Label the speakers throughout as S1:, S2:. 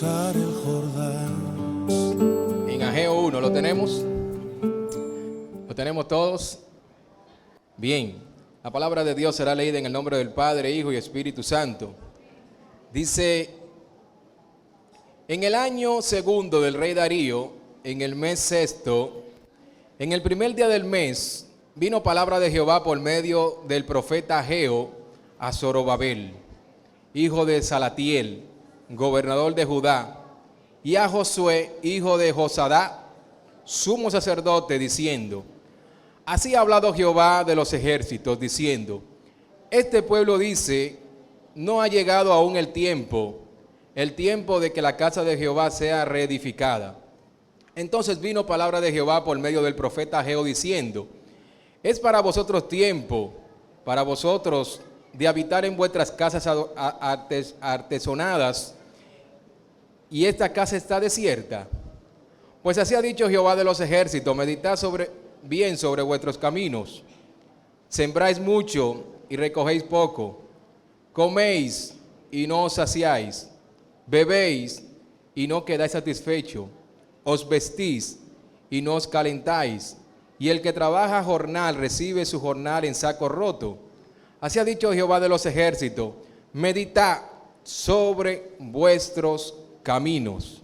S1: cruzar el Jordán.
S2: En Ageo 1, ¿lo tenemos? ¿Lo tenemos todos? Bien, la palabra de Dios será leída en el nombre del Padre, Hijo y Espíritu Santo. Dice: en el año segundo del rey Darío, en el mes sexto, en el primer día del mes, vino palabra de Jehová por medio del profeta Ageo a Zorobabel, hijo de Salatiel, gobernador de Judá, y a Josué, hijo de Josadá, sumo sacerdote, diciendo: así ha hablado Jehová de los ejércitos, diciendo: este pueblo dice, no ha llegado aún el tiempo de que la casa de Jehová sea reedificada. Entonces vino palabra de Jehová por medio del profeta Ageo, diciendo: es para vosotros tiempo, para vosotros de habitar en vuestras casas artesonadas, y esta casa está desierta. Pues así ha dicho Jehová de los ejércitos: meditad bien sobre vuestros caminos. Sembráis mucho y recogéis poco. Coméis y no os saciáis. Bebéis y no quedáis satisfechos. Os vestís y no os calentáis. Y el que trabaja jornal recibe su jornal en saco roto. Así ha dicho Jehová de los ejércitos: meditad sobre vuestros caminos.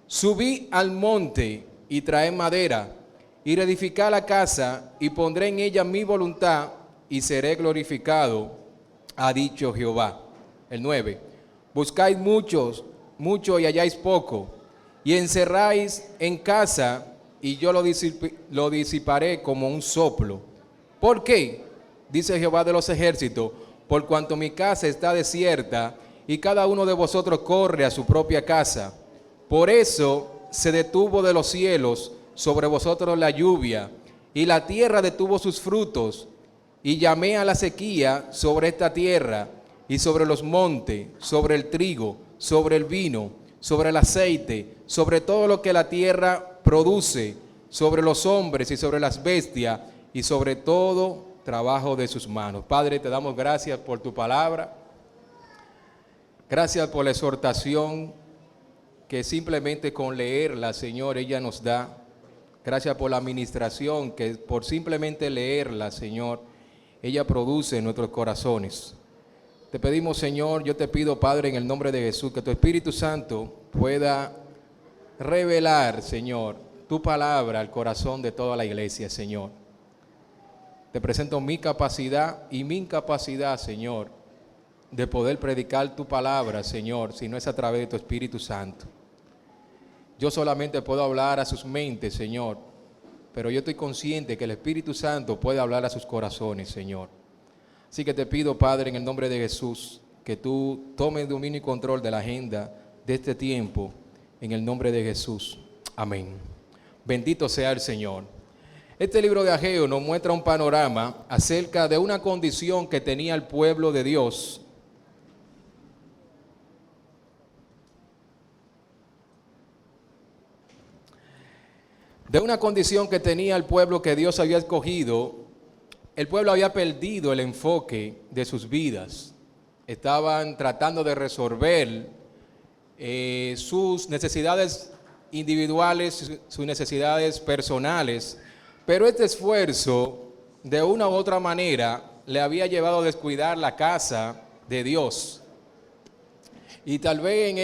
S2: Subí al monte y traed madera, y reedificad la casa, y pondré en ella mi voluntad, y seré glorificado, ha dicho Jehová. El 9. Buscáis mucho y halláis poco, y encerráis en casa, y yo lo disiparé como un soplo. ¿Por qué? Dice Jehová de los ejércitos: por cuanto mi casa está desierta, y cada uno de vosotros corre a su propia casa. Por eso se detuvo de los cielos sobre vosotros la lluvia, y la tierra detuvo sus frutos, y llamé a la sequía sobre esta tierra, y sobre los montes, sobre el trigo, sobre el vino, sobre el aceite, sobre todo lo que la tierra produce, sobre los hombres y sobre las bestias, y sobre todo trabajo de sus manos. Padre, te damos gracias por tu palabra. Gracias por la exhortación que simplemente con leerla, Señor, ella nos da. Gracias por la administración que por simplemente leerla, Señor, ella produce en nuestros corazones. Te pedimos, Señor, yo te pido, Padre, en el nombre de Jesús, que tu Espíritu Santo pueda revelar, Señor, tu palabra al corazón de toda la iglesia, Señor. Te presento mi capacidad y mi incapacidad, Señor, de poder predicar tu palabra, Señor, si no es a través de tu Espíritu Santo. Yo solamente puedo hablar a sus mentes, Señor, pero yo estoy consciente que el Espíritu Santo puede hablar a sus corazones, Señor. Así que te pido, Padre, en el nombre de Jesús, que tú tomes dominio y control de la agenda de este tiempo, en el nombre de Jesús. Amén. Bendito sea el Señor. Este libro de Ageo nos muestra un panorama acerca de una condición que tenía el pueblo de Dios. De una condición que tenía el pueblo que Dios había escogido. El pueblo había perdido el enfoque de sus vidas. Estaban tratando de resolver sus necesidades individuales, sus necesidades personales, pero este esfuerzo, de una u otra manera, le había llevado a descuidar la casa de Dios. Y tal vez en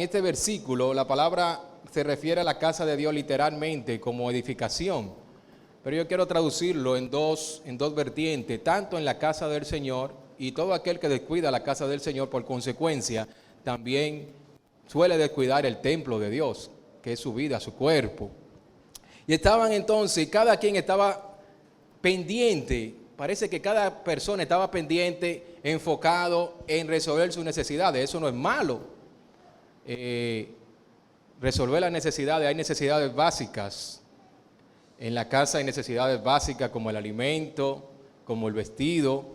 S2: este versículo la palabra se refiere a la casa de Dios literalmente como edificación. Pero yo quiero traducirlo en dos vertientes, tanto en la casa del Señor, y todo aquel que descuida la casa del Señor, por consecuencia, también suele descuidar el templo de Dios, que es su vida, su cuerpo. Y estaban entonces, cada quien estaba pendiente, parece que cada persona estaba pendiente, enfocado en resolver sus necesidades. Eso no es malo. Resolver las necesidades, hay necesidades básicas. En la casa hay necesidades básicas como el alimento, como el vestido,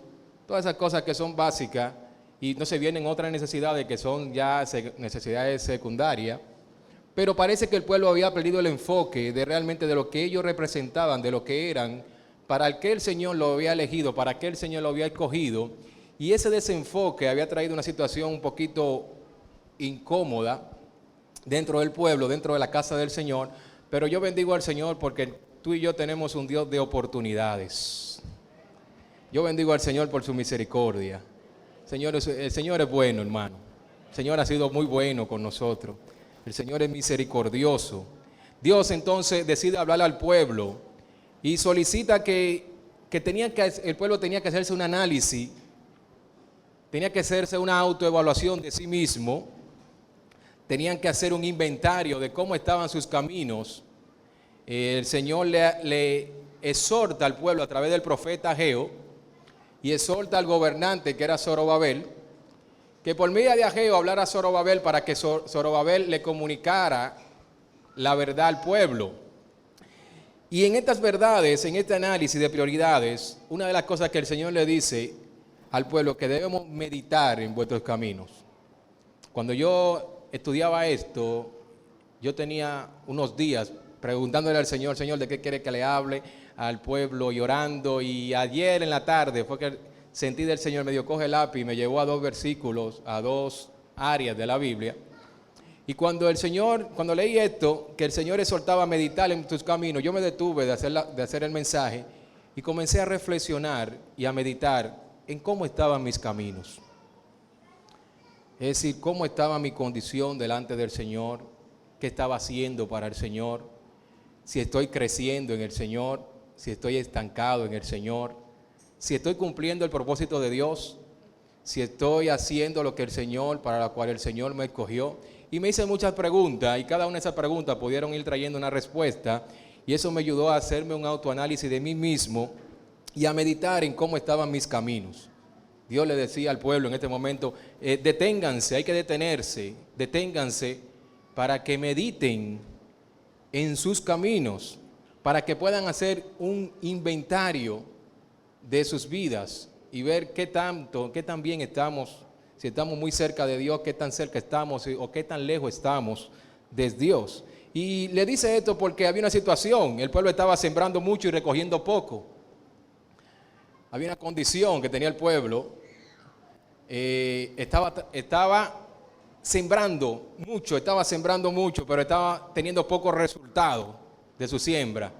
S2: todas esas cosas que son básicas, y no se vienen otras necesidades que son ya necesidades secundarias. Pero parece que el pueblo había perdido el enfoque de realmente de lo que ellos representaban, de lo que eran, para que el Señor lo había elegido, para que el Señor lo había escogido, y ese desenfoque había traído una situación un poquito incómoda dentro del pueblo, dentro de la casa del Señor. Pero yo bendigo al Señor porque tú y yo tenemos un Dios de oportunidades. Yo bendigo al Señor por su misericordia. Señor, el Señor es bueno, hermano. El Señor ha sido muy bueno con nosotros. El Señor es misericordioso. Dios entonces decide hablar al pueblo y solicita que el pueblo tenía que hacerse un análisis, tenía que hacerse una autoevaluación de sí mismo, tenían que hacer un inventario de cómo estaban sus caminos. El Señor le exhorta al pueblo a través del profeta Ageo y exhorta al gobernante que era Zorobabel, que por medio de Ageo hablara a Zorobabel para que Zorobabel le comunicara la verdad al pueblo. Y en estas verdades, en este análisis de prioridades, una de las cosas que el Señor le dice al pueblo que debemos meditar en vuestros caminos. Cuando yo estudiaba esto, yo tenía unos días preguntándole al Señor, Señor, ¿de qué quiere que le hable al pueblo? Y orando, y ayer en la tarde fue que sentí del Señor, me dio coge el lápiz y me llevó a 2 versículos, a 2 áreas de la Biblia. Y cuando leí esto, que el Señor exhortaba a meditar en tus caminos, yo me detuve de hacer el mensaje y comencé a reflexionar y a meditar en cómo estaban mis caminos. Es decir, cómo estaba mi condición delante del Señor, qué estaba haciendo para el Señor, si estoy creciendo en el Señor, si estoy estancado en el Señor, si estoy cumpliendo el propósito de Dios, si estoy haciendo lo que el Señor, para la cual el Señor me escogió. Y me hice muchas preguntas y cada una de esas preguntas pudieron ir trayendo una respuesta y eso me ayudó a hacerme un autoanálisis de mí mismo y a meditar en cómo estaban mis caminos. Dios le decía al pueblo en este momento, deténganse, hay que deténganse para que mediten en sus caminos, para que puedan hacer un inventario de sus vidas y ver qué tan bien estamos, si estamos muy cerca de Dios, qué tan cerca estamos o qué tan lejos estamos de Dios. Y le dice esto porque había una situación, el pueblo estaba sembrando mucho y recogiendo poco. Había una condición que tenía el pueblo, estaba sembrando mucho, pero estaba teniendo pocos resultados de su siembra.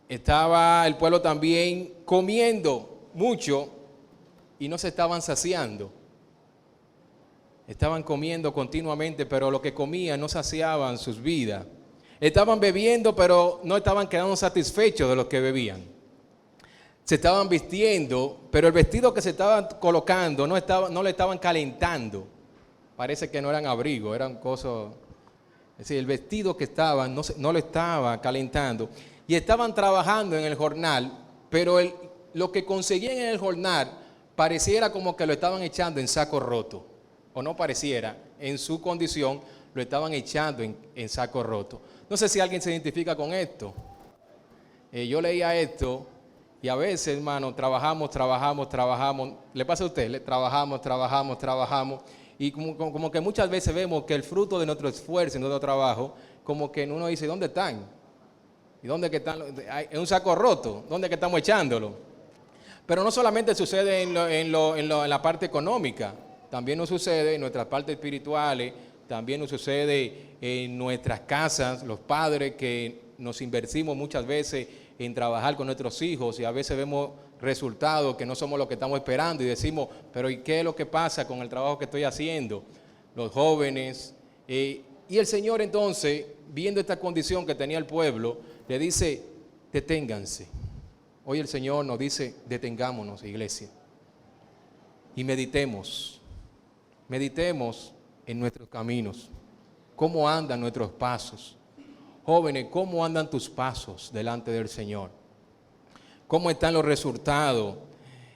S2: Estaba el pueblo también comiendo mucho y no se estaban saciando. Estaban comiendo continuamente, pero lo que comían no saciaban sus vidas. Estaban bebiendo, pero no estaban quedando satisfechos de lo que bebían. Se estaban vistiendo, pero el vestido que se estaban colocando no le estaban calentando. Parece que no eran abrigos, eran cosas. Es decir, el vestido que estaban no lo estaba calentando. Y estaban trabajando en el jornal, pero lo que conseguían en el jornal pareciera como que lo estaban echando en saco roto. O no pareciera, en su condición lo estaban echando en saco roto. No sé si alguien se identifica con esto. Yo leía esto y a veces, hermano, trabajamos. ¿Le pasa a usted? Trabajamos. Y como que muchas veces vemos que el fruto de nuestro esfuerzo y nuestro trabajo, como que uno dice, ¿dónde están? ¿Y dónde que están? En un saco roto. ¿Dónde que estamos echándolo? Pero no solamente sucede en la parte económica, también nos sucede en nuestras partes espirituales, también nos sucede en nuestras casas, los padres que nos invertimos muchas veces en trabajar con nuestros hijos y a veces vemos resultados que no somos lo que estamos esperando y decimos, pero ¿y qué es lo que pasa con el trabajo que estoy haciendo? Los jóvenes. Y el Señor entonces, viendo esta condición que tenía el pueblo, le dice, deténganse. Hoy el Señor nos dice, detengámonos, iglesia, y meditemos en nuestros caminos, cómo andan nuestros pasos. Jóvenes, ¿cómo andan tus pasos delante del Señor? ¿Cómo están los resultados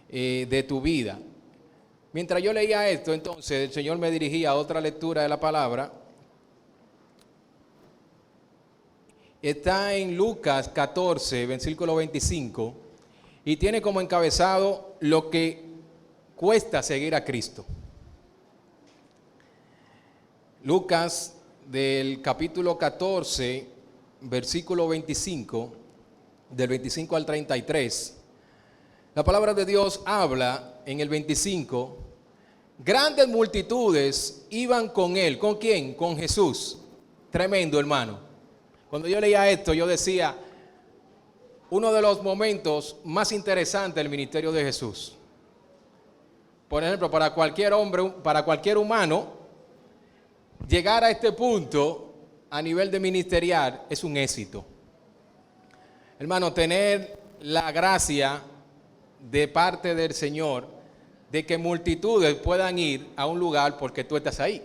S2: de tu vida? Mientras yo leía esto, entonces el Señor me dirigía a otra lectura de la palabra. Está en Lucas 14, versículo 25, y tiene como encabezado lo que cuesta seguir a Cristo. Lucas del capítulo 14, versículo 25, del 25 al 33. La palabra de Dios habla en el 25 Grandes multitudes iban con él. ¿Con quién? Con Jesús. Tremendo, hermano. Cuando yo leía esto, yo decía, uno de los momentos más interesantes del ministerio de Jesús. Por ejemplo, para cualquier hombre, para cualquier humano, llegar a este punto a nivel de ministerial es un éxito. Hermano, tener la gracia de parte del Señor de que multitudes puedan ir a un lugar porque tú estás ahí.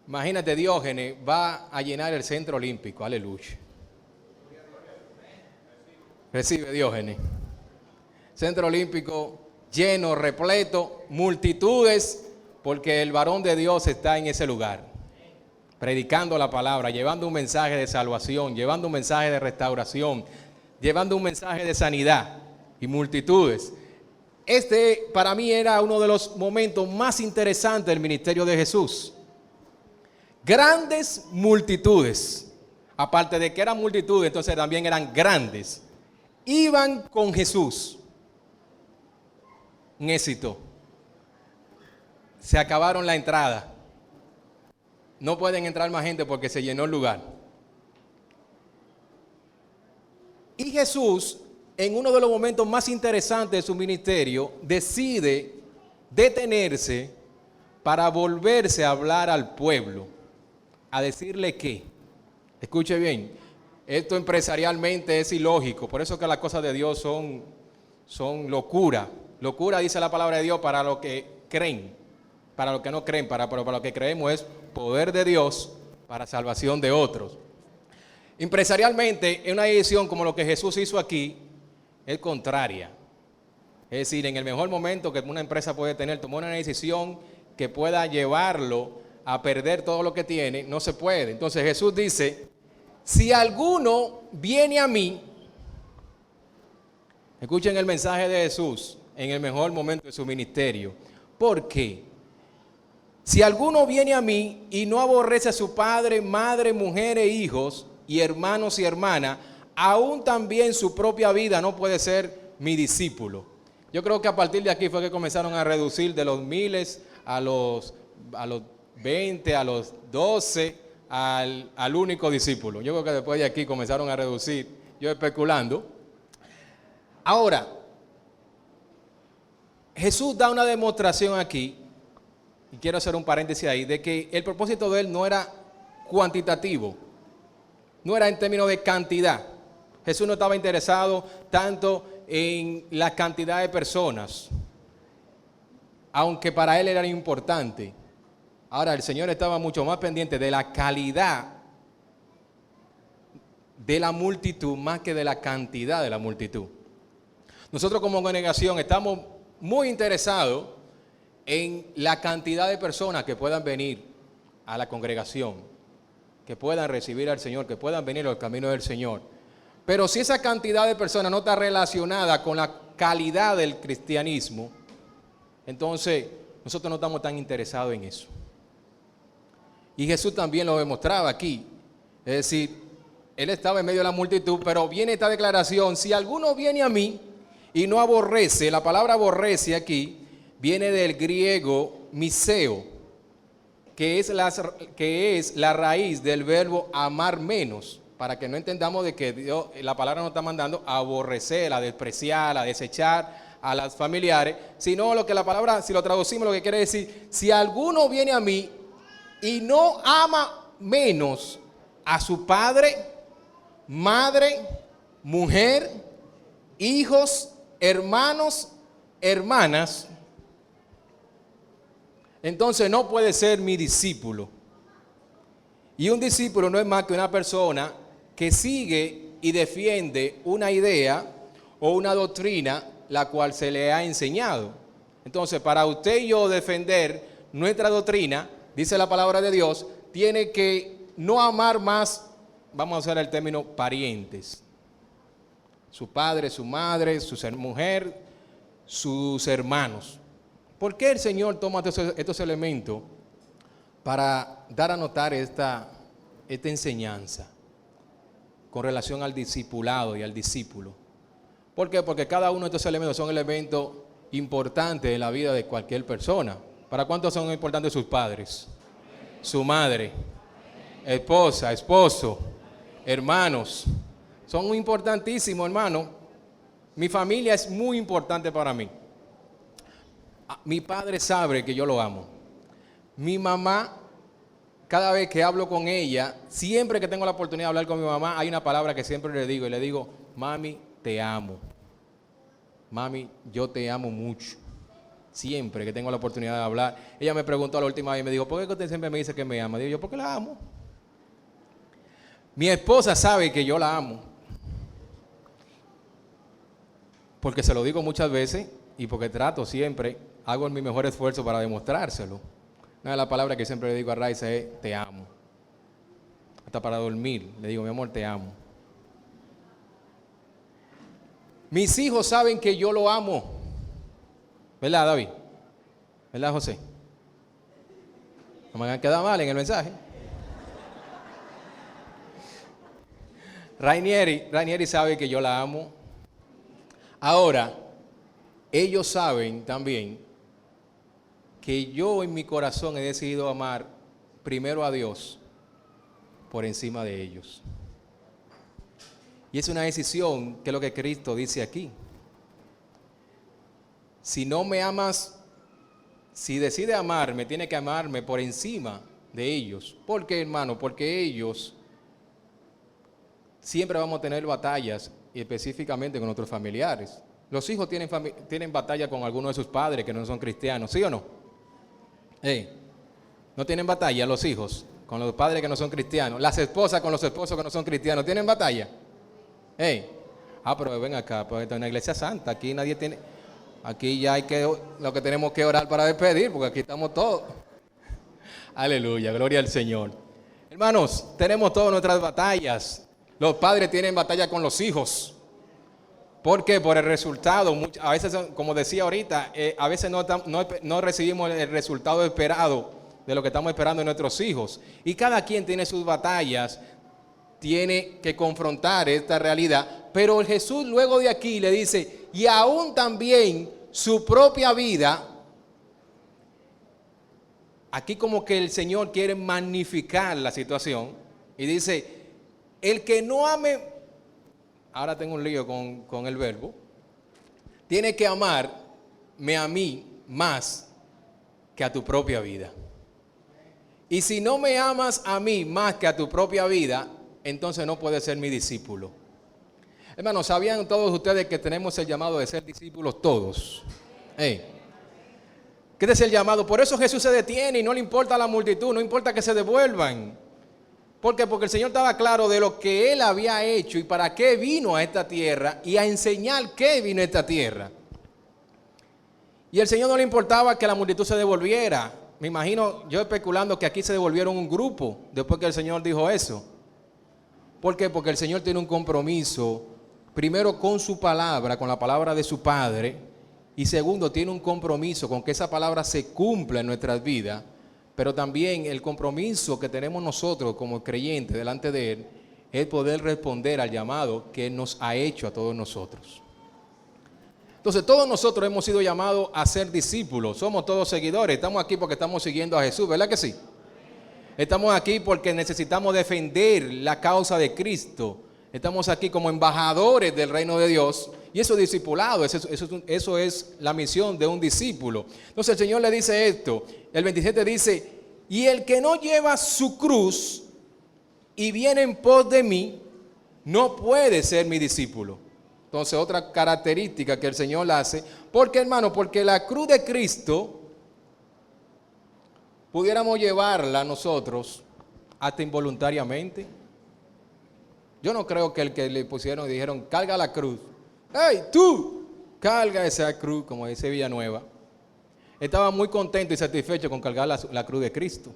S2: Imagínate, Diógenes va a llenar el centro olímpico, aleluya. Recibe, Diógenes. Centro olímpico lleno, repleto, multitudes, porque el varón de Dios está en ese lugar, predicando la palabra, llevando un mensaje de salvación, llevando un mensaje de restauración, llevando un mensaje de sanidad y multitudes. Este para mí era uno de los momentos más interesantes del ministerio de Jesús. Grandes multitudes, aparte de que eran multitudes, entonces también eran grandes, iban con Jesús. Un éxito. Se acabaron la entrada. No pueden entrar más gente porque se llenó el lugar. Y Jesús, en uno de los momentos más interesantes de su ministerio, decide detenerse para volverse a hablar al pueblo. A decirle que, escuche bien, esto empresarialmente es ilógico, por eso que las cosas de Dios son locura. Locura, dice la palabra de Dios, para los que creen, para los que no creen, pero para los que creemos es poder de Dios para salvación de otros. Empresarialmente, una decisión como lo que Jesús hizo aquí es contraria. Es decir, en el mejor momento que una empresa puede tener, tomar una decisión que pueda llevarlo a perder todo lo que tiene, no se puede. Entonces Jesús dice, si alguno viene a mí, escuchen el mensaje de Jesús en el mejor momento de su ministerio. ¿Por qué? Si alguno viene a mí y no aborrece a su padre, madre, mujer e hijos, y hermanos y hermanas, aún también su propia vida no puede ser mi discípulo. Yo creo que a partir de aquí fue que comenzaron a reducir de los miles a los 20, a los 12, al único discípulo. Yo creo que después de aquí comenzaron a reducir, yo especulando. Ahora, Jesús da una demostración aquí, y quiero hacer un paréntesis ahí, de que el propósito de él no era cuantitativo, no era en términos de cantidad. Jesús no estaba interesado tanto en la cantidad de personas, aunque para él era importante. Ahora, el Señor estaba mucho más pendiente de la calidad de la multitud más que de la cantidad de la multitud. Nosotros como congregación estamos muy interesados en la cantidad de personas que puedan venir a la congregación, que puedan recibir al Señor, que puedan venir al camino del Señor. Pero si esa cantidad de personas no está relacionada con la calidad del cristianismo, entonces nosotros no estamos tan interesados en eso. Y Jesús también lo demostraba aquí. Es decir, él estaba en medio de la multitud, pero viene esta declaración: si alguno viene a mí y no aborrece, la palabra aborrece aquí viene del griego miseo, que es la raíz del verbo amar menos, para que no entendamos de que Dios, la palabra nos está mandando a aborrecer, a despreciar, a desechar a las familiares, sino lo que la palabra, si lo traducimos, lo que quiere decir: si alguno viene a mí y no ama menos a su padre, madre, mujer, hijos, hermanos, hermanas, entonces no puede ser mi discípulo. Y un discípulo no es más que una persona que sigue y defiende una idea o una doctrina la cual se le ha enseñado. Entonces, para usted y yo defender nuestra doctrina, dice la palabra de Dios, tiene que no amar más, vamos a usar el término parientes. Su padre, su madre, su mujer, sus hermanos. ¿Por qué el Señor toma estos elementos para dar a notar esta enseñanza con relación al discipulado y al discípulo? ¿Por qué? Porque cada uno de estos elementos son elementos importante en la vida de cualquier persona. ¿Para cuántos son importantes sus padres? Su madre, esposa, esposo, hermanos. Son importantísimos, hermano. Mi familia es muy importante para mí. Mi padre sabe que yo lo amo. Mi mamá, cada vez que hablo con ella, siempre que tengo la oportunidad de hablar con mi mamá, hay una palabra que siempre le digo, y le digo: mami, te amo. Mami, yo te amo mucho. Siempre que tengo la oportunidad de hablar. Ella me preguntó la última vez y me dijo: ¿por qué usted siempre me dice que me ama? Digo yo: porque la amo. Mi esposa sabe que yo la amo, porque se lo digo muchas veces y porque trato siempre, hago mi mejor esfuerzo para demostrárselo. Una de las palabras que siempre le digo a Raiza es: te amo. Hasta para dormir le digo: mi amor, te amo. Mis hijos saben que yo lo amo. ¿Verdad, David? ¿Verdad, José? No me han quedado mal en el mensaje. Rainieri sabe que yo la amo. Ahora, ellos saben también que yo en mi corazón he decidido amar primero a Dios por encima de ellos. Y es una decisión que es lo que Cristo dice aquí. Si no me amas, si decide amarme, tiene que amarme por encima de ellos. ¿Por qué, hermano? Porque ellos siempre vamos a tener batallas, y específicamente con nuestros familiares. Los hijos tienen batalla con algunos de sus padres que no son cristianos, ¿sí o no? ¿No tienen batalla los hijos con los padres que no son cristianos? Las esposas con los esposos que no son cristianos, ¿tienen batalla? Pero ven acá, pues esta es una iglesia santa, aquí nadie tiene... Aquí ya lo que tenemos que orar para despedir, porque aquí estamos todos. Aleluya, gloria al Señor. Hermanos, tenemos todas nuestras batallas. Los padres tienen batalla con los hijos. ¿Por qué? Por el resultado. A veces, como decía ahorita, a veces no recibimos el resultado esperado de lo que estamos esperando en nuestros hijos. Y cada quien tiene sus batallas, tiene que confrontar esta realidad. Pero Jesús luego de aquí le dice: y aún también su propia vida. Aquí como que el Señor quiere magnificar la situación y dice: el que no ame, ahora tengo un lío con el verbo, tiene que amarme a mí más que a tu propia vida. Y si no me amas a mí más que a tu propia vida, entonces no puedes ser mi discípulo. Hermanos, ¿sabían todos ustedes que tenemos el llamado de ser discípulos todos? ¿Qué es el llamado? Por eso Jesús se detiene y no le importa la multitud, no importa que se devuelvan. ¿Por qué? Porque el Señor estaba claro de lo que Él había hecho y para qué vino a esta tierra y a enseñar qué vino a esta tierra. Y al Señor no le importaba que la multitud se devolviera. Me imagino, yo especulando, que aquí se devolvieron un grupo después que el Señor dijo eso. ¿Por qué? Porque el Señor tiene un compromiso, primero con su palabra, con la palabra de su Padre, y segundo, tiene un compromiso con que esa palabra se cumpla en nuestras vidas, pero también el compromiso que tenemos nosotros como creyentes delante de Él es poder responder al llamado que Él nos ha hecho a todos nosotros. Entonces todos nosotros hemos sido llamados a ser discípulos, somos todos seguidores, estamos aquí porque estamos siguiendo a Jesús, ¿verdad que sí? Estamos aquí porque necesitamos defender la causa de Cristo. Estamos aquí como embajadores del reino de Dios. Y eso es discipulado, eso es la misión de un discípulo. Entonces el Señor le dice esto. El 27 dice: y el que no lleva su cruz y viene en pos de mí, no puede ser mi discípulo. Entonces otra característica que el Señor hace. Porque, hermano, porque la cruz de Cristo pudiéramos llevarla nosotros hasta involuntariamente. Yo no creo que el que le pusieron y dijeron: carga la cruz, ¡hey, tú! Carga esa cruz, como dice Villanueva. Estaba muy contento y satisfecho con cargar la cruz de Cristo.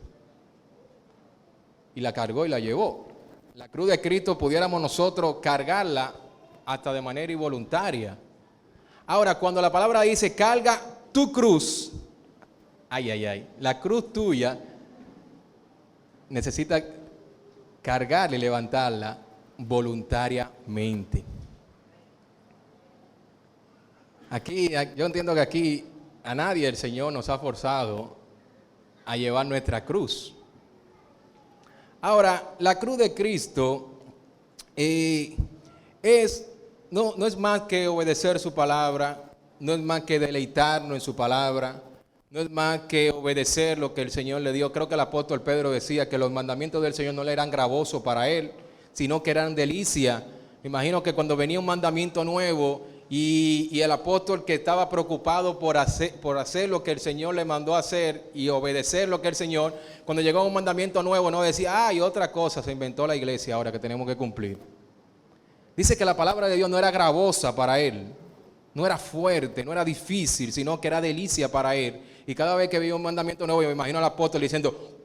S2: Y la cargó y la llevó. La cruz de Cristo pudiéramos nosotros cargarla hasta de manera involuntaria. Ahora, cuando la palabra dice carga tu cruz, la cruz tuya necesita cargarla y levantarla voluntariamente. Yo entiendo que aquí a nadie el Señor nos ha forzado a llevar nuestra cruz. Ahora, la cruz de Cristo no es más que obedecer su palabra, no es más que deleitarnos en su palabra, no es más que obedecer lo que el Señor le dio. Creo que el apóstol Pedro decía que los mandamientos del Señor no le eran gravosos para él, sino que eran delicia. Me imagino que cuando venía un mandamiento nuevo y el apóstol, que estaba preocupado por hacer lo que el Señor le mandó a hacer y obedecer lo que el Señor, cuando llegó un mandamiento nuevo, no decía, otra cosa se inventó la iglesia ahora que tenemos que cumplir. Dice que la palabra de Dios no era gravosa para él, no era fuerte, no era difícil, sino que era delicia para él. Y cada vez que veía un mandamiento nuevo, yo me imagino al apóstol diciendo,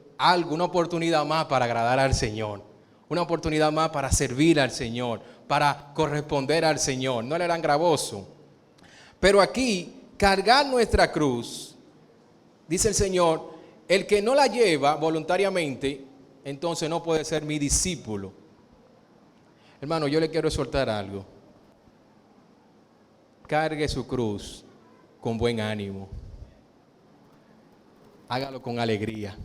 S2: una oportunidad más para agradar al Señor, una oportunidad más para servir al Señor, para corresponder al Señor. No le eran gravosos. Pero aquí, cargar nuestra cruz, dice el Señor, el que no la lleva voluntariamente, entonces no puede ser mi discípulo. Hermano, yo le quiero exhortar algo. Cargue su cruz con buen ánimo. Hágalo con alegría.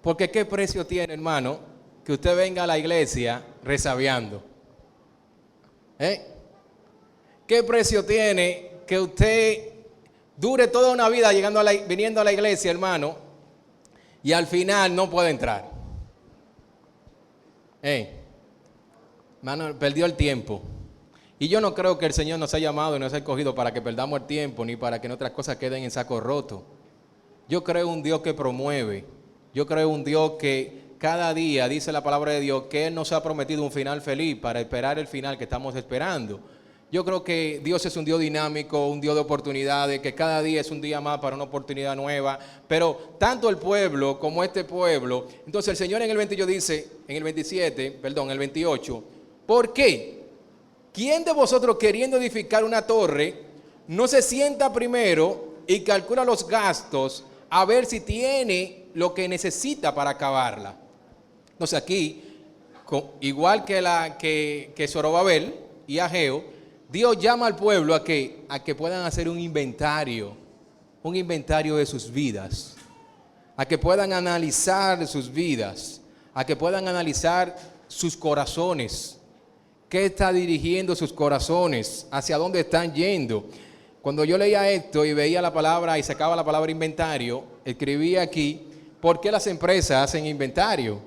S2: Porque ¿qué precio tiene, hermano, que usted venga a la iglesia resabiando? ¿Qué precio tiene que usted dure toda una vida viniendo a la iglesia, hermano, y al final no puede entrar? Hermano, perdió el tiempo. Y yo no creo que el Señor nos haya llamado y nos haya escogido para que perdamos el tiempo, ni para que nuestras cosas queden en saco roto. Yo creo un Dios que promueve. Yo creo un Dios que cada día, dice la palabra de Dios, que Él nos ha prometido un final feliz para esperar el final que estamos esperando. Yo creo que Dios es un Dios dinámico, un Dios de oportunidades, que cada día es un día más para una oportunidad nueva. Pero tanto el pueblo como este pueblo, entonces el Señor en el 28 dice, en el 28, ¿por qué? ¿Quién de vosotros, queriendo edificar una torre, no se sienta primero y calcula los gastos a ver si tiene lo que necesita para acabarla? Entonces aquí, igual que Zorobabel y Ageo, Dios llama al pueblo a que puedan hacer un inventario de sus vidas, a que puedan analizar sus vidas, a que puedan analizar sus corazones. ¿Qué está dirigiendo sus corazones? ¿Hacia dónde están yendo? Cuando yo leía esto y veía la palabra y sacaba la palabra inventario, escribía aquí, ¿por qué las empresas hacen inventario?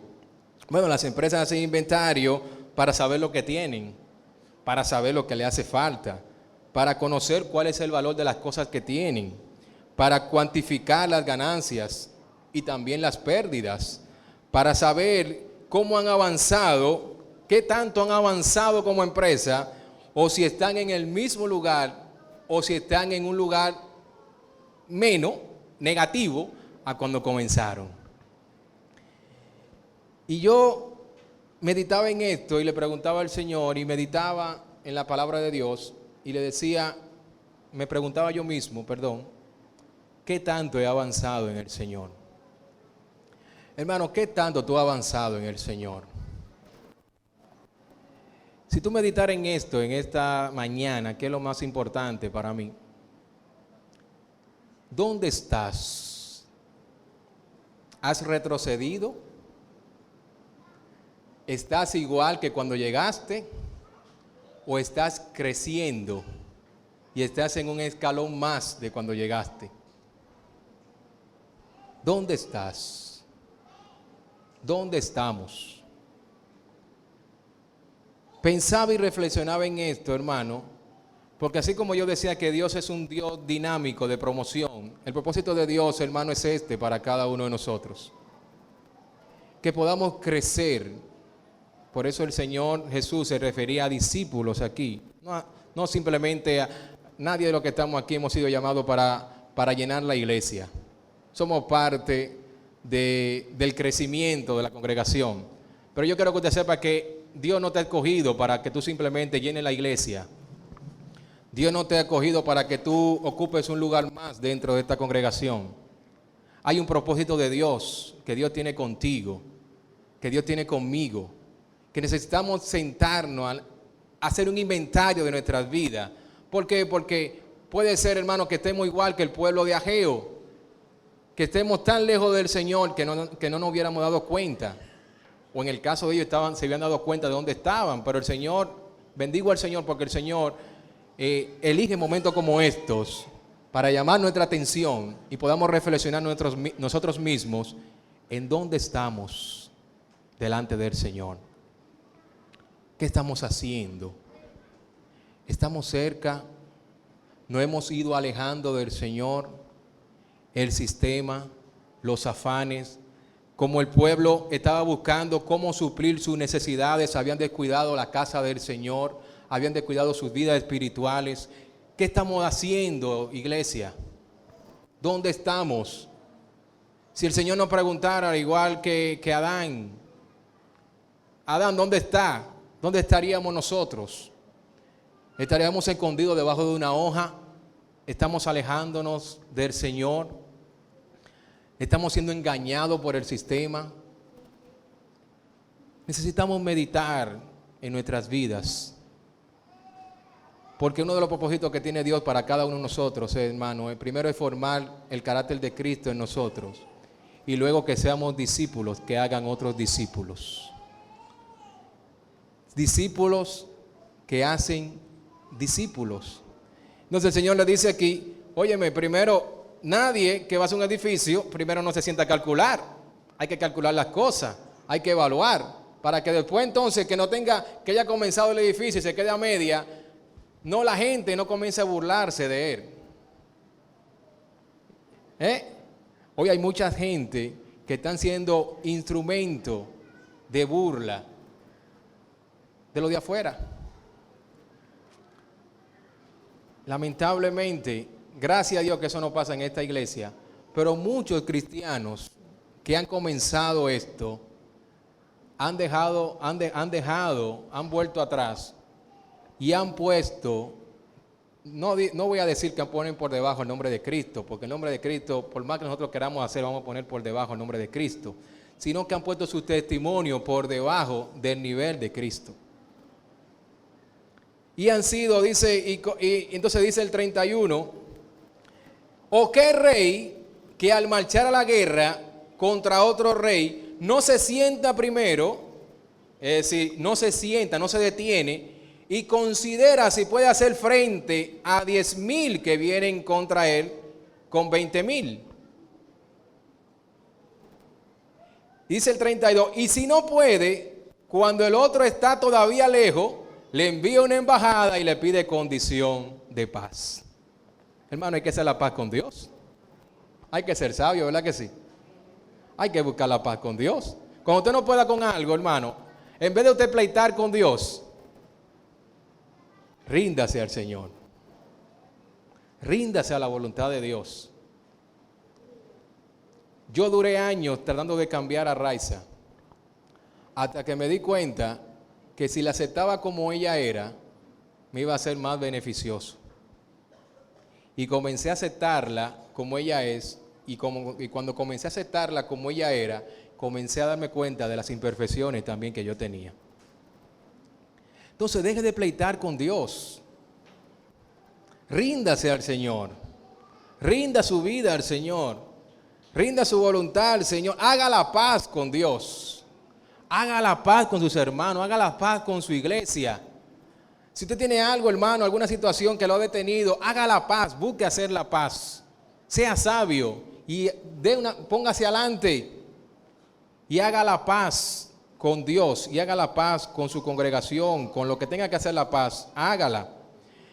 S2: Bueno, las empresas hacen inventario para saber lo que tienen, para saber lo que le hace falta, para conocer cuál es el valor de las cosas que tienen, para cuantificar las ganancias y también las pérdidas, para saber cómo han avanzado, qué tanto han avanzado como empresa, o si están en el mismo lugar, o si están en un lugar menos negativo a cuando comenzaron. Y yo meditaba en esto y le preguntaba al Señor, y meditaba en la palabra de Dios, y le decía, me preguntaba yo mismo, ¿qué tanto he avanzado en el Señor? Hermano, ¿qué tanto tú has avanzado en el Señor? Si tú meditaras en esto, en esta mañana, ¿qué es lo más importante para mí? ¿Dónde estás? ¿Has retrocedido? ¿Estás igual que cuando llegaste? ¿O estás creciendo y estás en un escalón más de cuando llegaste? ¿Dónde estás? ¿Dónde estamos? Pensaba y reflexionaba en esto, hermano, porque así como yo decía que Dios es un Dios dinámico de promoción, el propósito de Dios, hermano, es para cada uno de nosotros. Que podamos crecer. Por eso el Señor Jesús se refería a discípulos aquí. No simplemente a nadie de los que estamos aquí hemos sido llamados para llenar la iglesia. Somos parte del crecimiento de la congregación. Pero yo quiero que usted sepa que Dios no te ha escogido para que tú simplemente llenes la iglesia. Dios no te ha escogido para que tú ocupes un lugar más dentro de esta congregación. Hay un propósito de Dios que Dios tiene contigo, que Dios tiene conmigo, que necesitamos sentarnos a hacer un inventario de nuestras vidas ¿Por qué? Porque puede ser, hermano, que estemos igual que el pueblo de Ageo, que estemos tan lejos del Señor que no nos hubiéramos dado cuenta. O en el caso de ellos se habían dado cuenta de dónde estaban, pero el Señor, bendigo al Señor porque el Señor elige momentos como estos para llamar nuestra atención y podamos reflexionar nosotros mismos en dónde estamos delante del Señor. ¿Qué estamos haciendo? ¿Estamos cerca? ¿No hemos ido alejando del Señor el sistema, los afanes? Como el pueblo estaba buscando cómo suplir sus necesidades, habían descuidado la casa del Señor, habían descuidado sus vidas espirituales. ¿Qué estamos haciendo, iglesia? ¿Dónde estamos? Si el Señor nos preguntara, al igual que Adán, ¿dónde está? ¿Dónde estaríamos nosotros? ¿Estaríamos escondidos debajo de una hoja? ¿Estamos alejándonos del Señor? ¿Estamos siendo engañados por el sistema? Necesitamos meditar en nuestras vidas. Porque uno de los propósitos que tiene Dios para cada uno de nosotros, hermano, el primero es formar el carácter de Cristo en nosotros. Y luego que seamos discípulos, que hagan otros discípulos. Discípulos que hacen discípulos. Entonces el Señor le dice aquí, óyeme, primero, nadie que va a hacer un edificio, primero no se sienta a calcular. Hay que calcular las cosas, hay que evaluar, para que después entonces que no tenga, que haya comenzado el edificio y se quede a media, no, la gente no comience a burlarse de él. Hoy hay mucha gente que están siendo instrumento de burla de lo de afuera. Lamentablemente, gracias a Dios que eso no pasa en esta iglesia, pero muchos cristianos que han comenzado esto han vuelto atrás y han puesto, no voy a decir que ponen por debajo el nombre de Cristo, porque el nombre de Cristo, por más que nosotros queramos hacer, vamos a poner por debajo el nombre de Cristo, sino que han puesto su testimonio por debajo del nivel de Cristo. Y han sido, dice, y entonces dice el 31, ¿o qué rey que al marchar a la guerra contra otro rey no se sienta primero, es decir, no se sienta, no se detiene y considera si puede hacer frente a 10,000 que vienen contra él con 20,000? Dice el 32, y si no puede, cuando el otro está todavía lejos, le envía una embajada y le pide condición de paz. Hermano, hay que hacer la paz con Dios. Hay que ser sabio, ¿verdad que sí? Hay que buscar la paz con Dios. Cuando usted no pueda con algo, hermano, en vez de usted pleitar con Dios, ríndase al Señor. Ríndase a la voluntad de Dios. Yo duré años tratando de cambiar a Raiza, hasta que me di cuenta que si la aceptaba como ella era, me iba a ser más beneficioso. Y comencé a aceptarla como ella es, y cuando comencé a aceptarla como ella era, comencé a darme cuenta de las imperfecciones también que yo tenía. Entonces deje de pleitar con Dios. Ríndase al Señor. Rinda su vida al Señor. Rinda su voluntad al Señor. Haga la paz con Dios. Haga la paz con sus hermanos. Haga la paz con su iglesia. Si usted tiene algo, hermano, alguna situación que lo ha detenido, haga la paz. Busque hacer la paz. Sea sabio y póngase adelante y haga la paz con Dios y haga la paz con su congregación, con lo que tenga que hacer la paz, hágala.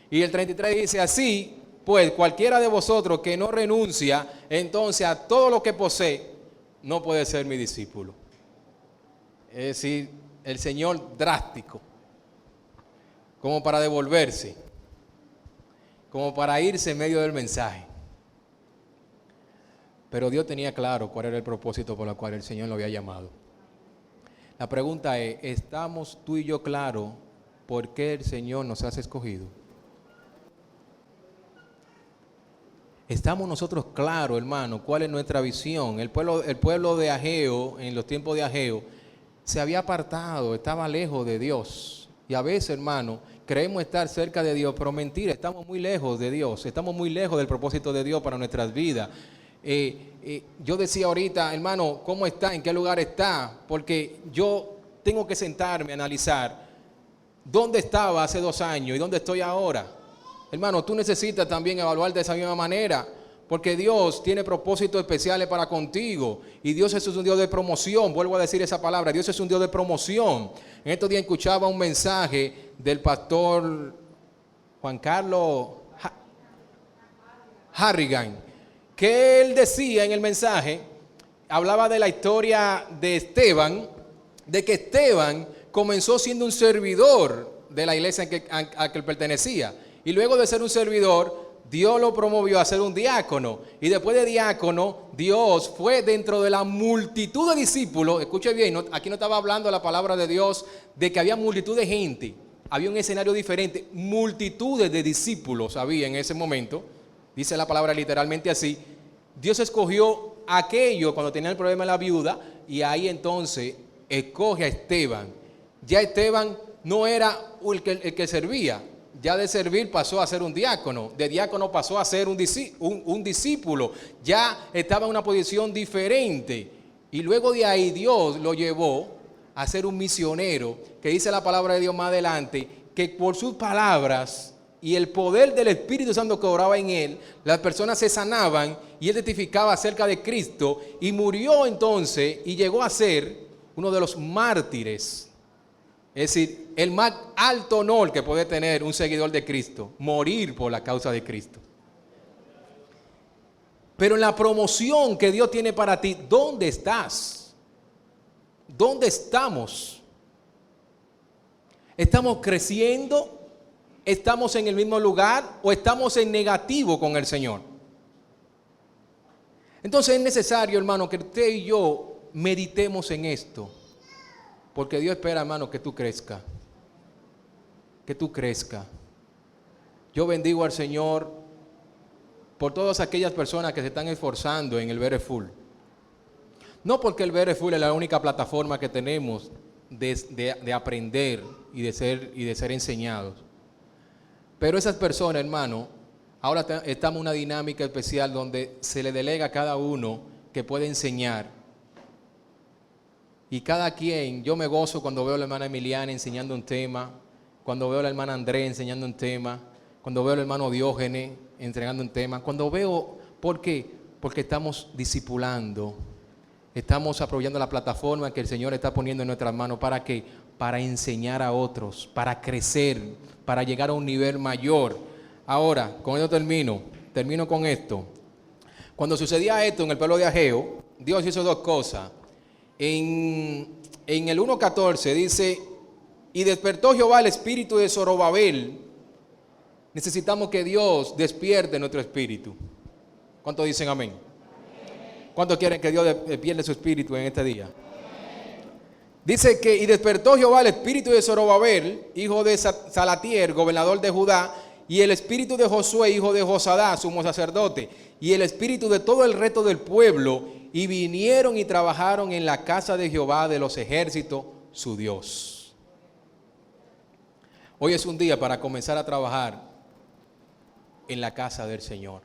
S2: Y el 33 dice así, pues cualquiera de vosotros que no renuncia entonces a todo lo que posee, no puede ser mi discípulo. Es decir, el Señor drástico, como para devolverse, como para irse en medio del mensaje. Pero Dios tenía claro cuál era el propósito por el cual el Señor lo había llamado. La pregunta es, ¿estamos tú y yo claros por qué el Señor nos ha escogido? ¿Estamos nosotros claros, hermano, cuál es nuestra visión? El pueblo de Ageo, en los tiempos de Ageo, se había apartado, estaba lejos de Dios. Y a veces, hermano, creemos estar cerca de Dios, pero mentira, estamos muy lejos de Dios, estamos muy lejos del propósito de Dios para nuestras vidas. Yo decía ahorita, hermano, ¿cómo está? ¿En qué lugar está? Porque yo tengo que sentarme a analizar dónde estaba hace 2 años y dónde estoy ahora. Hermano, tú necesitas también evaluar de esa misma manera, porque Dios tiene propósitos especiales para contigo y Dios es un Dios de promoción. Vuelvo a decir esa palabra, Dios es un Dios de promoción. En estos días escuchaba un mensaje del pastor Juan Carlos Harrigan, que él decía en el mensaje, hablaba de la historia de Esteban, de que Esteban comenzó siendo un servidor de la iglesia a que él pertenecía, y luego de ser un servidor, Dios lo promovió a ser un diácono, y después de diácono, Dios fue dentro de la multitud de discípulos. Escuche bien, aquí no estaba hablando la palabra de Dios de que había multitud de gente, había un escenario diferente, multitudes de discípulos había en ese momento, dice la palabra literalmente así. Dios escogió aquello cuando tenía el problema de la viuda, y ahí entonces escoge a Esteban. Ya Esteban no era el que servía, ya de servir pasó a ser un diácono, de diácono pasó a ser un discípulo, ya estaba en una posición diferente, y luego de ahí Dios lo llevó a ser un misionero, que dice la palabra de Dios más adelante, que por sus palabras y el poder del Espíritu Santo que oraba en él, las personas se sanaban y él testificaba acerca de Cristo, y murió entonces y llegó a ser uno de los mártires. Es decir, el más alto honor que puede tener un seguidor de Cristo, morir por la causa de Cristo. Pero en la promoción que Dios tiene para ti, ¿dónde estás? ¿Dónde estamos? ¿Estamos creciendo? ¿Estamos en el mismo lugar o estamos en negativo con el Señor? Entonces es necesario, hermano, que usted y yo meditemos en esto. Porque Dios espera, hermano, que tú crezcas. Que tú crezcas. Yo bendigo al Señor por todas aquellas personas que se están esforzando en el Vereful. No porque el Vereful es la única plataforma que tenemos de aprender y de ser enseñados. Pero esas personas, hermano, ahora estamos en una dinámica especial donde se le delega a cada uno que puede enseñar. Y cada quien, yo me gozo cuando veo a la hermana Emiliana enseñando un tema, cuando veo a la hermana Andrés enseñando un tema, cuando veo al hermano Diógenes entregando un tema, cuando veo, ¿por qué? Porque estamos discipulando, estamos aprovechando la plataforma que el Señor está poniendo en nuestras manos. ¿Para qué? Para enseñar a otros, para crecer, para llegar a un nivel mayor. Ahora, con esto termino con esto. Cuando sucedía esto en el pueblo de Ageo, Dios hizo 2 cosas. En el 1:14 dice, y despertó Jehová el espíritu de Zorobabel. Necesitamos que Dios despierte nuestro espíritu. ¿Cuántos dicen amén? ¿Cuántos quieren que Dios despierte su espíritu en este día? Dice que, y despertó Jehová el espíritu de Zorobabel, hijo de Salatiel, gobernador de Judá, y el espíritu de Josué, hijo de Josadá, sumo sacerdote, y el espíritu de todo el resto del pueblo, y vinieron y trabajaron en la casa de Jehová de los ejércitos, su Dios. Hoy es un día para comenzar a trabajar en la casa del Señor.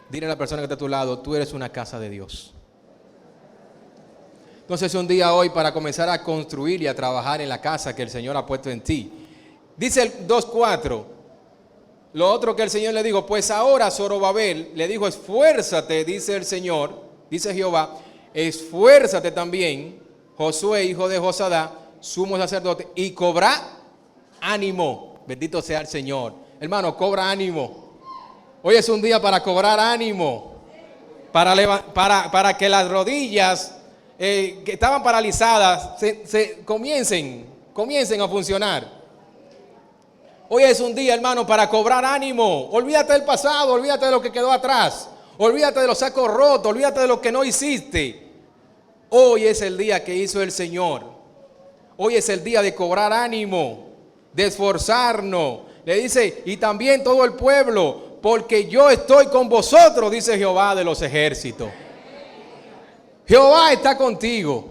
S2: Dile a la persona que está a tu lado, tú eres una casa de Dios. Entonces es un día hoy para comenzar a construir y a trabajar en la casa que el Señor ha puesto en ti. Dice el 2:4, lo otro que el Señor le dijo, pues ahora Zorobabel le dijo, esfuérzate, dice el Señor, dice Jehová, esfuérzate también, Josué, hijo de Josadá, sumo sacerdote, y cobra ánimo. Bendito sea el Señor. Hermano, cobra ánimo. Hoy es un día para cobrar ánimo, para que las rodillas que estaban paralizadas comiencen a funcionar. Hoy es un día, hermano, para cobrar ánimo. Olvídate del pasado, olvídate de lo que quedó atrás, olvídate de los sacos rotos, olvídate de lo que no hiciste. Hoy es el día que hizo el Señor. Hoy es el día de cobrar ánimo, de esforzarnos. Le dice, y también todo el pueblo, porque yo estoy con vosotros, dice Jehová de los ejércitos. Jehová está contigo.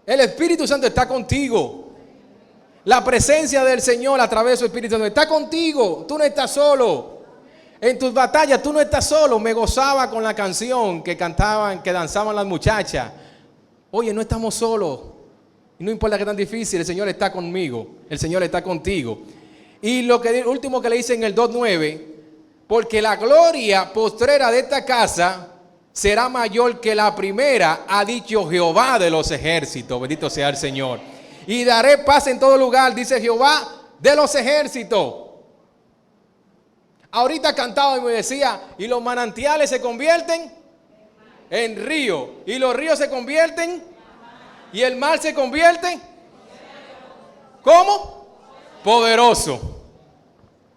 S2: El Espíritu Santo está contigo. La presencia del Señor a través de su Espíritu Santo está contigo. Tú no estás solo. En tus batallas tú no estás solo. Me gozaba con la canción que cantaban, que danzaban las muchachas. Oye, no estamos solos. Y no importa que tan difícil, el Señor está conmigo. El Señor está contigo. Y lo último que le dice en el 2:9, porque la gloria postrera de esta casa será mayor que la primera, ha dicho Jehová de los ejércitos. Bendito sea el Señor. Y daré paz en todo lugar, dice Jehová de los ejércitos. Ahorita cantaba y me decía, y los manantiales se convierten en río, y los ríos se convierten, y el mar se convierte, ¿cómo? Poderoso.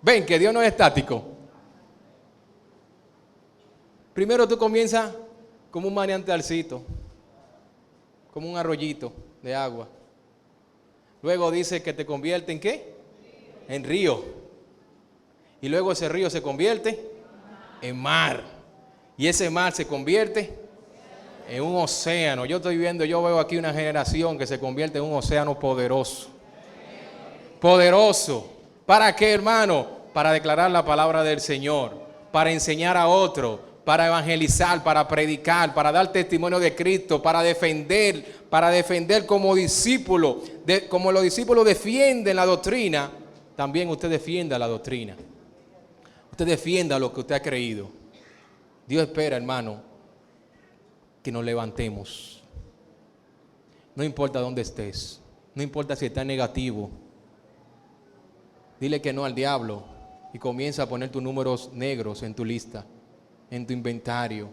S2: Ven que Dios no es estático. Primero tú comienzas como un manantialcito, como un arroyito de agua. Luego dice que te convierte en ¿qué? En río. Y luego ese río se convierte en mar. Y ese mar se convierte en un océano. Yo veo aquí una generación que se convierte en un océano poderoso. Poderoso. ¿Para qué, hermano? Para declarar la palabra del Señor, para enseñar a otro, para evangelizar, para predicar, para dar testimonio de Cristo, para defender como discípulo, como los discípulos defienden la doctrina, también usted defienda la doctrina. Usted defienda lo que usted ha creído. Dios espera, hermano, que nos levantemos. No importa dónde estés, no importa si estás negativo. Dile que no al diablo y comienza a poner tus números negros en tu lista, en tu inventario.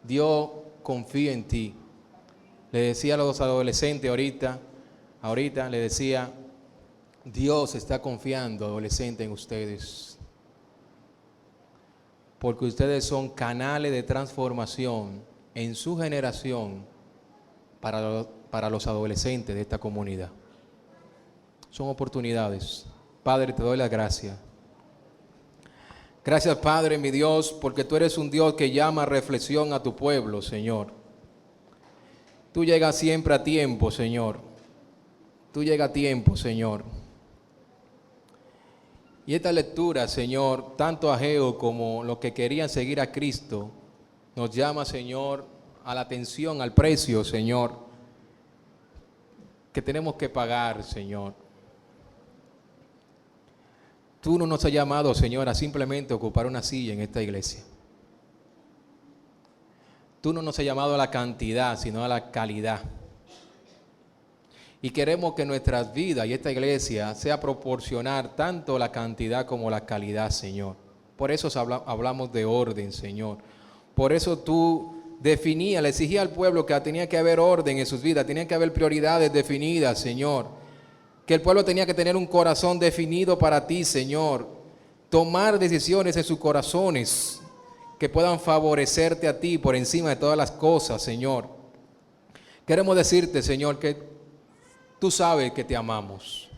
S2: Dios confía en ti. Le decía a los adolescentes ahorita le decía, Dios está confiando, adolescentes, en ustedes. Porque ustedes son canales de transformación en su generación para los adolescentes de esta comunidad. Son oportunidades. Padre, te doy las gracias. Gracias, Padre, mi Dios, porque tú eres un Dios que llama a reflexión a tu pueblo, Señor. Tú llegas siempre a tiempo, Señor. Tú llegas a tiempo, Señor. Y esta lectura, Señor, tanto Ageo como los que querían seguir a Cristo, nos llama, Señor, a la atención, al precio, Señor, que tenemos que pagar, Señor. Tú no nos has llamado, Señor, a simplemente ocupar una silla en esta iglesia. Tú no nos has llamado a la cantidad, sino a la calidad. Y queremos que nuestras vidas y esta iglesia sea proporcionar tanto la cantidad como la calidad, Señor. Por eso hablamos de orden, Señor. Por eso tú le exigías al pueblo que tenía que haber orden en sus vidas, tenía que haber prioridades definidas, Señor. Que el pueblo tenía que tener un corazón definido para ti, Señor. Tomar decisiones en sus corazones que puedan favorecerte a ti por encima de todas las cosas, Señor. Queremos decirte, Señor, que tú sabes que te amamos.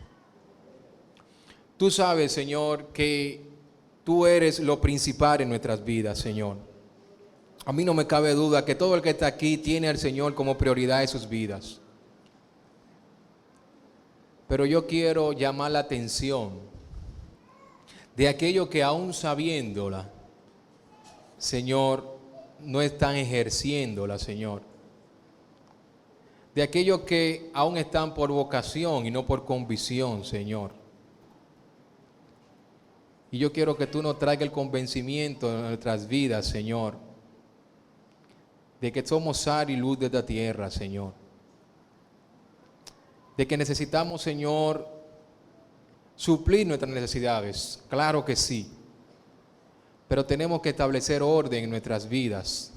S2: Tú sabes, Señor, que tú eres lo principal en nuestras vidas, Señor. A mí no me cabe duda que todo el que está aquí tiene al Señor como prioridad en sus vidas. Pero yo quiero llamar la atención de aquellos que aún sabiéndola, Señor, no están ejerciéndola, Señor. De aquellos que aún están por vocación y no por convicción, Señor. Y yo quiero que tú nos traigas el convencimiento en nuestras vidas, Señor, de que somos sal y luz de esta tierra, Señor. De que necesitamos, Señor, suplir nuestras necesidades. Claro que sí. Pero tenemos que establecer orden en nuestras vidas.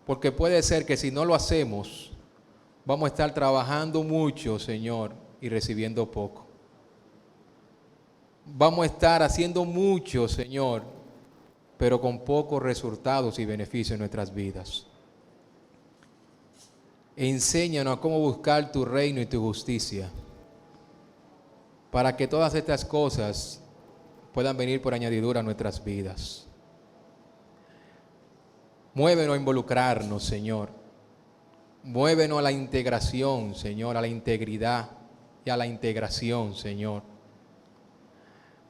S2: Porque puede ser que si no lo hacemos, vamos a estar trabajando mucho, Señor, y recibiendo poco. Vamos a estar haciendo mucho, Señor, pero con pocos resultados y beneficios en nuestras vidas. Enséñanos a cómo buscar tu reino y tu justicia, para que todas estas cosas puedan venir por añadidura a nuestras vidas. Muévenos a involucrarnos, Señor. Muévenos a la integración, Señor, a la integridad y a la integración, Señor.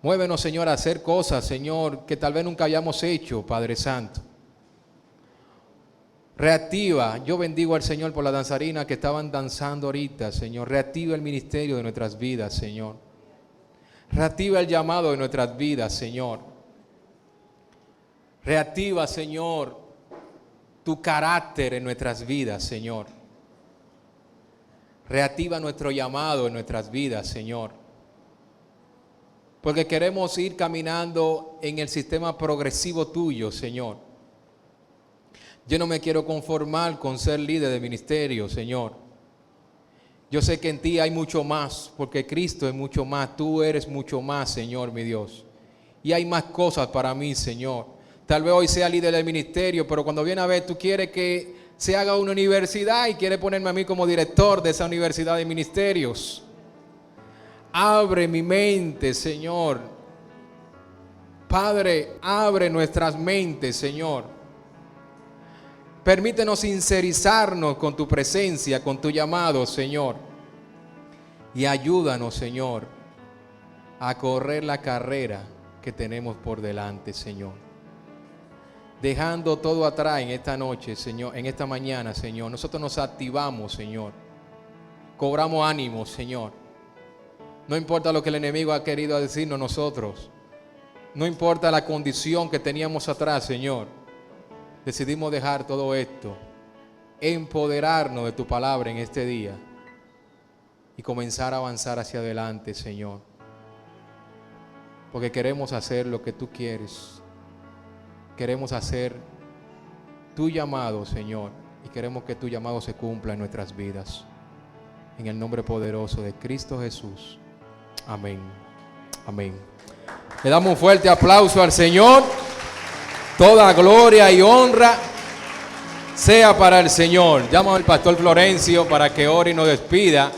S2: Muévenos, Señor, a hacer cosas, Señor, que tal vez nunca hayamos hecho, Padre Santo. Reactiva, yo bendigo al Señor por las danzarinas que estaban danzando ahorita, Señor. Reactiva el ministerio de nuestras vidas, Señor. Reactiva el llamado de nuestras vidas, Señor. Reactiva, Señor, tu carácter en nuestras vidas, Señor. Reactiva nuestro llamado en nuestras vidas, Señor. Porque queremos ir caminando en el sistema progresivo tuyo, Señor. Yo no me quiero conformar con ser líder de ministerio, Señor. Yo sé que en ti hay mucho más, porque Cristo es mucho más. Tú eres mucho más, Señor, mi Dios. Y hay más cosas para mí, Señor. Tal vez hoy sea líder del ministerio, pero cuando viene a ver, tú quieres que se haga una universidad y quieres ponerme a mí como director de esa universidad de ministerios. Abre mi mente, Señor. Padre, abre nuestras mentes, Señor. Permítenos sincerizarnos con tu presencia, con tu llamado, Señor. Y ayúdanos, Señor, a correr la carrera que tenemos por delante, Señor. Dejando todo atrás en esta noche, Señor, en esta mañana, Señor. Nosotros nos activamos, Señor. Cobramos ánimo, Señor. No importa lo que el enemigo ha querido decirnos nosotros. No importa la condición que teníamos atrás, Señor. Decidimos dejar todo esto, empoderarnos de tu palabra en este día y comenzar a avanzar hacia adelante, Señor. Porque queremos hacer lo que tú quieres. Queremos hacer tu llamado, Señor, y queremos que tu llamado se cumpla en nuestras vidas. En el nombre poderoso de Cristo Jesús. Amén. Amén. Le damos un fuerte aplauso al Señor. Toda gloria y honra sea para el Señor. Llamo al pastor Florencio para que ore y nos despida.